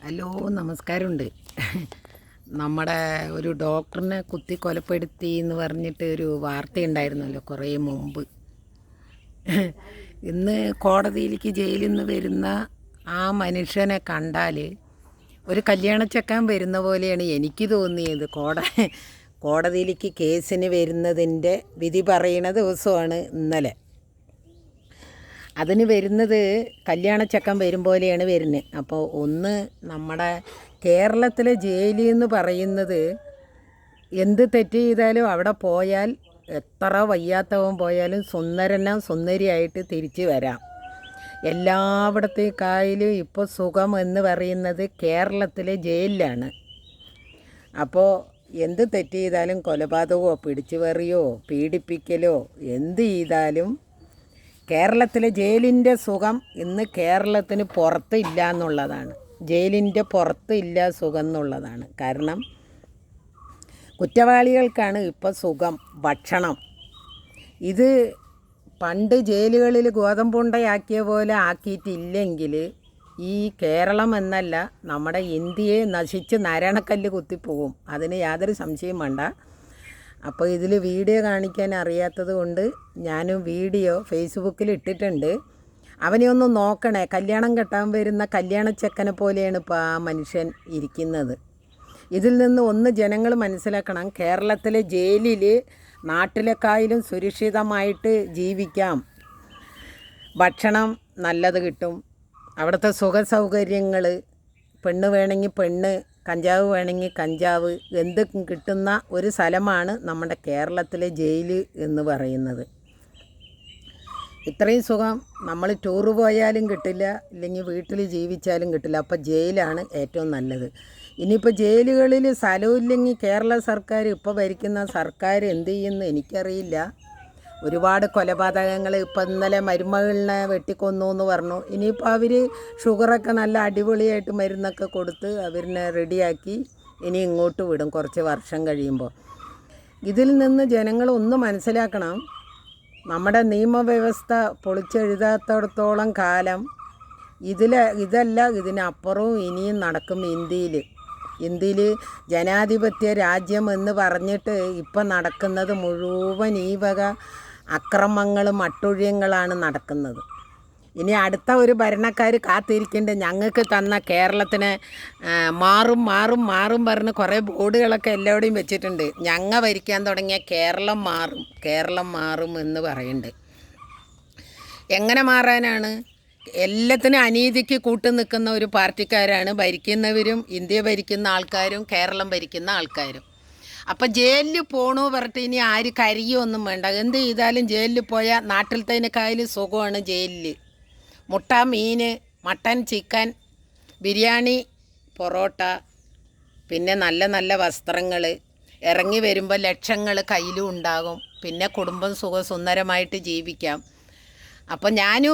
Hello, നമസ്കാരമുണ്ട്. നമ്മുടെ ഒരു ഡോക്ടറിനെ കുത്തി കൊലപ്പെടുത്തി എന്ന് പറഞ്ഞിട്ട് ഒരു വാർത്തയുണ്ടായിരുന്നല്ലോ കുറേ മുമ്പ്. ഇന്ന് കോടതിയിലേക്ക് ജയിലിൽ നിന്ന് വരുന്ന ആ മനുഷ്യനെ കണ്ടാൽ ഒരു കല്യാണച്ചക്കാൻ വരുന്ന പോലെയാണ് എനിക്ക് തോന്നിയത്. കോടതിയിലേക്ക് കേസിന് വരുന്നതിൻ്റെ വിധി പറയുന്ന ദിവസമാണ് ഇന്നലെ. അതിന് വരുന്നത് കല്യാണച്ചക്കൻ വരും പോലെയാണ് വരുന്നത്. അപ്പോൾ ഒന്ന് നമ്മുടെ കേരളത്തിലെ ജയിലിൽ എന്ന് പറയുന്നത് എന്ത് തെറ്റ് ചെയ്താലും അവിടെ പോയാൽ എത്ര വയ്യാത്തവൻ പോയാലും സുന്ദരിയായിട്ട് തിരിച്ച് വരാം. എല്ലായിടത്തേക്കായാലും ഇപ്പോൾ സുഖം എന്ന് പറയുന്നത് കേരളത്തിലെ ജയിലിലാണ്. അപ്പോൾ എന്ത് തെറ്റ് ചെയ്താലും കൊലപാതകമോ പിടിച്ചുപറിയോ പീഡിപ്പിക്കലോ എന്ത് ചെയ്താലും കേരളത്തിലെ ജയിലിൻ്റെ സുഖം ഇന്ന് കേരളത്തിന് പുറത്ത് ഇല്ല എന്നുള്ളതാണ്. ജയിലിൻ്റെ പുറത്ത് ഇല്ല സുഖം എന്നുള്ളതാണ്. കാരണം കുറ്റവാളികൾക്കാണ് ഇപ്പോൾ സുഖം, ഭക്ഷണം. ഇത് പണ്ട് ജയിലുകളിൽ ഗോതമ്പുണ്ടയാക്കിയ പോലെ ആക്കിയിട്ടില്ലെങ്കിൽ ഈ കേരളം എന്നല്ല നമ്മുടെ ഇന്ത്യയെ നശിച്ച് നരണക്കല്ല് കുത്തിപ്പോകും. അതിന് യാതൊരു സംശയം വേണ്ട. അപ്പോൾ ഇതിൽ വീഡിയോ കാണിക്കാൻ അറിയാത്തത് കൊണ്ട് ഞാനും വീഡിയോ ഫേസ്ബുക്കിൽ ഇട്ടിട്ടുണ്ട്. അവനെ ഒന്ന് നോക്കണേ. കല്യാണം കെട്ടാൻ വരുന്ന കല്യാണച്ചക്കനെ പോലെയാണ് ഇപ്പോൾ ആ മനുഷ്യൻ ഇരിക്കുന്നത്. ഇതിൽ നിന്ന് ഒന്ന് ജനങ്ങൾ മനസ്സിലാക്കണം. കേരളത്തിലെ ജയിലിൽ നാട്ടിലേക്കായാലും സുരക്ഷിതമായിട്ട് ജീവിക്കാം. ഭക്ഷണം നല്ലത് കിട്ടും. അവിടുത്തെ സുഖ സൗകര്യങ്ങൾ, പെണ്ണ് വേണമെങ്കിൽ പെണ്ണ്, കഞ്ചാവ് വേണമെങ്കിൽ കഞ്ചാവ്, എന്തും കിട്ടുന്ന ഒരു സ്ഥലമാണ് നമ്മുടെ കേരളത്തിലെ ജയിൽ എന്ന് പറയുന്നത്. ഇത്രയും സുഖം നമ്മൾ ടൂറ് പോയാലും കിട്ടില്ല, ഇല്ലെങ്കിൽ വീട്ടിൽ ജീവിച്ചാലും കിട്ടില്ല. അപ്പോൾ ജയിലാണ് ഏറ്റവും നല്ലത്. ഇനിയിപ്പോൾ ജയിലുകളിൽ സ്ഥലമില്ലെങ്കിൽ കേരള സർക്കാർ, ഇപ്പോൾ ഭരിക്കുന്ന സർക്കാർ എന്ത് ചെയ്യുമെന്ന് എനിക്കറിയില്ല. ഒരുപാട് കൊലപാതകങ്ങൾ, ഇപ്പം ഇന്നലെ മരുമകളിനെ വെട്ടിക്കൊന്നു എന്ന് പറഞ്ഞു. ഇനിയിപ്പോൾ അവർ ഷുഗറൊക്കെ നല്ല അടിപൊളിയായിട്ട് മരുന്നൊക്കെ കൊടുത്ത് അവരിനെ റെഡിയാക്കി ഇനി ഇങ്ങോട്ട് വിടും കുറച്ച് വർഷം കഴിയുമ്പോൾ. ഇതിൽ നിന്ന് ജനങ്ങൾ ഒന്ന് മനസ്സിലാക്കണം. നമ്മുടെ നിയമവ്യവസ്ഥ പൊളിച്ചെഴുതാത്തിടത്തോളം കാലം ഇതല്ല ഇതിനപ്പുറവും ഇനിയും നടക്കും. ഇന്ത്യയിൽ ജനാധിപത്യ രാജ്യം എന്ന് പറഞ്ഞിട്ട് ഇപ്പം നടക്കുന്നത് മുഴുവൻ ഈ വക അക്രമങ്ങളും അട്ടുഴിയങ്ങളാണ് നടക്കുന്നത്. ഇനി അടുത്ത ഒരു ഭരണക്കാർ കാത്തിരിക്കേണ്ടത് ഞങ്ങൾക്ക് തന്ന കേരളത്തിനെ മാറും പറഞ്ഞ് കുറേ ബോർഡുകളൊക്കെ എല്ലാവിടെയും വെച്ചിട്ടുണ്ട്. ഞങ്ങൾ ഭരിക്കാൻ തുടങ്ങിയ കേരളം മാറും എന്ന് പറയുന്നുണ്ട്. എങ്ങനെ മാറാനാണ്? എല്ലാത്തിനും അനീതിക്ക് കൂട്ടു നിൽക്കുന്ന ഒരു പാർട്ടിക്കാരാണ് ഭരിക്കുന്നവരും, ഇന്ത്യ ഭരിക്കുന്ന ആൾക്കാരും കേരളം ഭരിക്കുന്ന ആൾക്കാരും. അപ്പം ജയിലിൽ പോകണു പറഞ്ഞിട്ട് ഇനി ആര് കരിയൊന്നും വേണ്ട. എന്ത് ചെയ്താലും ജയിലിൽ പോയാൽ നാട്ടിലത്തേനേക്കായാലും സുഖമാണ് ജയിലിൽ. മുട്ട, മീൻ, മട്ടൻ, ചിക്കൻ, ബിരിയാണി, പൊറോട്ട, പിന്നെ നല്ല നല്ല വസ്ത്രങ്ങൾ, ഇറങ്ങി വരുമ്പോൾ ലക്ഷങ്ങൾ കയ്യിലും ഉണ്ടാകും. പിന്നെ കുടുംബം സുഖസുന്ദരമായിട്ട് ജീവിക്കാം. അപ്പം ഞാനും